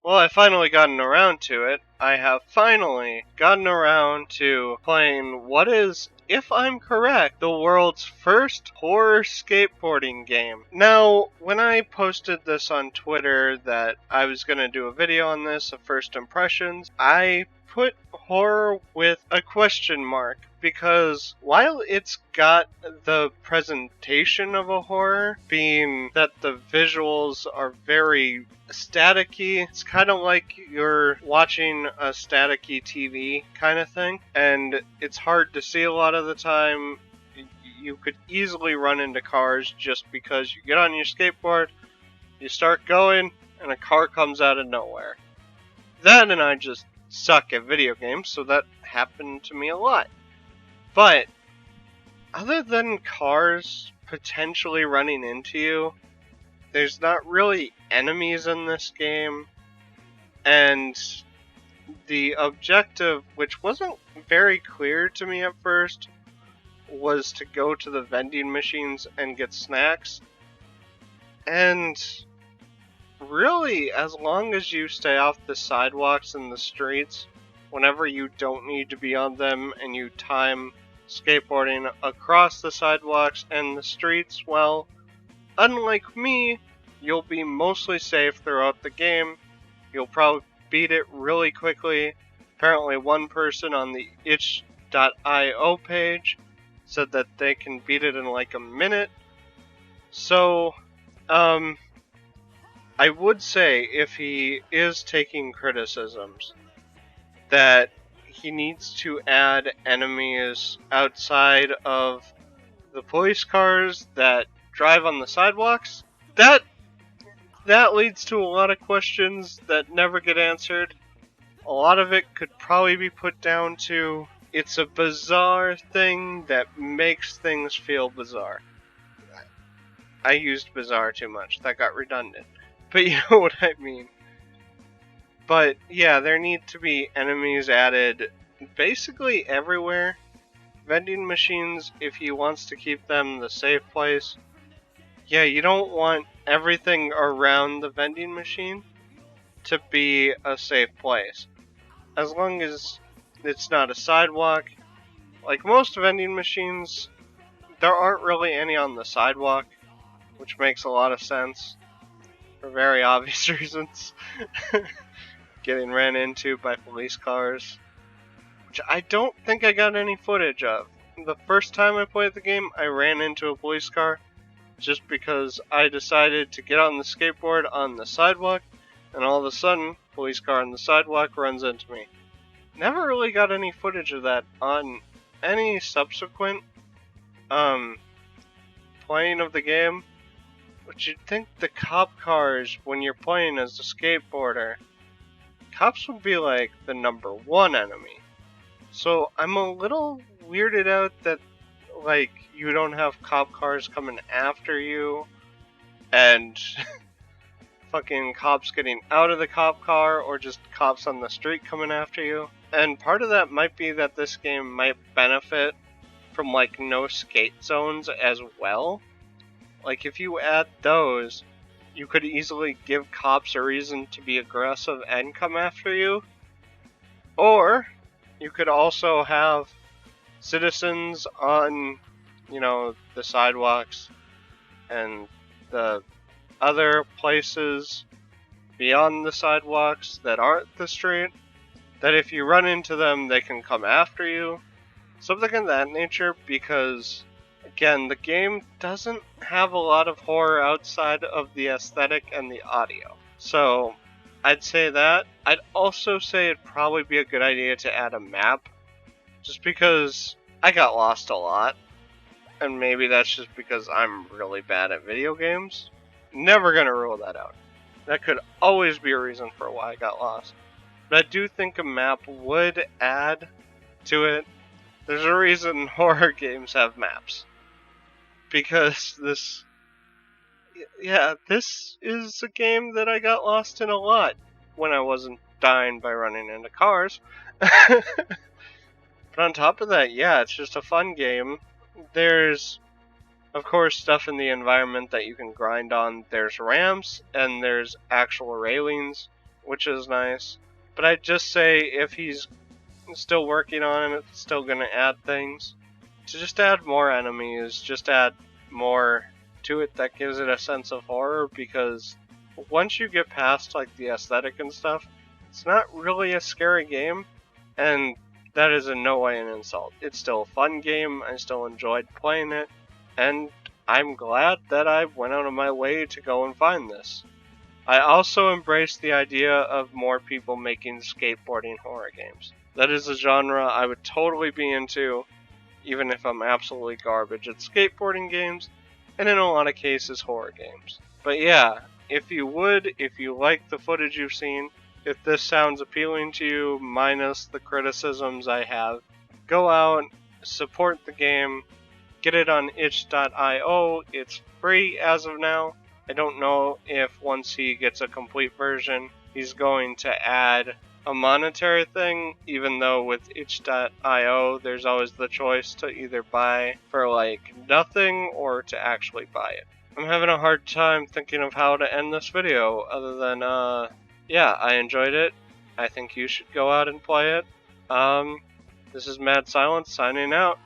Well, I finally gotten around to it. I have finally gotten around to playing what is, if I'm correct, the world's first horror skateboarding game. Now, when I posted this on Twitter that I was going to do a video on this of first impressions, I put horror with a question mark because while it's got the presentation of a horror, being that the visuals are very staticky, it's kind of like you're watching a staticky TV kind of thing, and it's hard to see a lot of the time. You could easily run into cars just because you get on your skateboard, you start going, and a car comes out of nowhere. That and I just suck at video games, so that happened to me a lot. But other than cars potentially running into you, there's not really enemies in this game, and the objective, which wasn't very clear to me at first, was to go to the vending machines and get snacks. And really, as long as you stay off the sidewalks and the streets, whenever you don't need to be on them and you time skateboarding across the sidewalks and the streets, well, unlike me, you'll be mostly safe throughout the game. You'll probably beat it really quickly. Apparently one person on the itch.io page said that they can beat it in like a minute. So, I would say if he is taking criticisms, that he needs to add enemies outside of the police cars that drive on the sidewalks. That leads to a lot of questions that never get answered. A lot of it could probably be put down to it's a bizarre thing that makes things feel bizarre. I used bizarre too much. That got redundant. But you know what I mean. But yeah, there need to be enemies added basically everywhere. Vending machines, if he wants to keep them the safe place, yeah, you don't want everything around the vending machine to be a safe place. As long as it's not a sidewalk. Like most vending machines, there aren't really any on the sidewalk, which makes a lot of sense for very obvious reasons. Getting ran into by police cars, which I don't think I got any footage of. The first time I played the game, I ran into a police car just because I decided to get on the skateboard on the sidewalk, and all of a sudden, police car on the sidewalk runs into me. Never really got any footage of that on any subsequent playing of the game, but you'd think the cop cars, when you're playing as a skateboarder, cops would be like the number one enemy. So I'm a little weirded out that like you don't have cop cars coming after you and fucking cops getting out of the cop car or just cops on the street coming after you. And part of that might be that this game might benefit from like no skate zones as well. Like if you add those, you could easily give cops a reason to be aggressive and come after you. Or you could also have citizens on, the sidewalks and the other places beyond the sidewalks that aren't the street, that if you run into them, they can come after you. Something of that nature, because again, the game doesn't have a lot of horror outside of the aesthetic and the audio. So, I'd say that. I'd also say it'd probably be a good idea to add a map, just because I got lost a lot, and maybe that's just because I'm really bad at video games. Never gonna rule that out. That could always be a reason for why I got lost. But I do think a map would add to it. There's a reason horror games have maps. Because this is a game that I got lost in a lot when I wasn't dying by running into cars. But on top of that, yeah, it's just a fun game. There's, of course, stuff in the environment that you can grind on. There's ramps, and there's actual railings which is nice. But I'd just say if he's still working on it, it's still gonna add things. To just add more enemies, just add more to it that gives it a sense of horror, because once you get past like the aesthetic and stuff, it's not really a scary game, and that is in no way an insult. It's still a fun game, I still enjoyed playing it, and I'm glad that I went out of my way to go and find this. I also embrace the idea of more people making skateboarding horror games. That is a genre I would totally be into, even if I'm absolutely garbage at skateboarding games, and in a lot of cases horror games. But yeah, if you like the footage you've seen, if this sounds appealing to you, minus the criticisms I have, go out, support the game, get it on itch.io, it's free as of now. I don't know if once he gets a complete version, he's going to add a monetary thing, even though with itch.io, there's always the choice to either buy for like nothing or to actually buy it. I'm having a hard time thinking of how to end this video other than, yeah, I enjoyed it. I think you should go out and play it. This is Mad Silence signing out.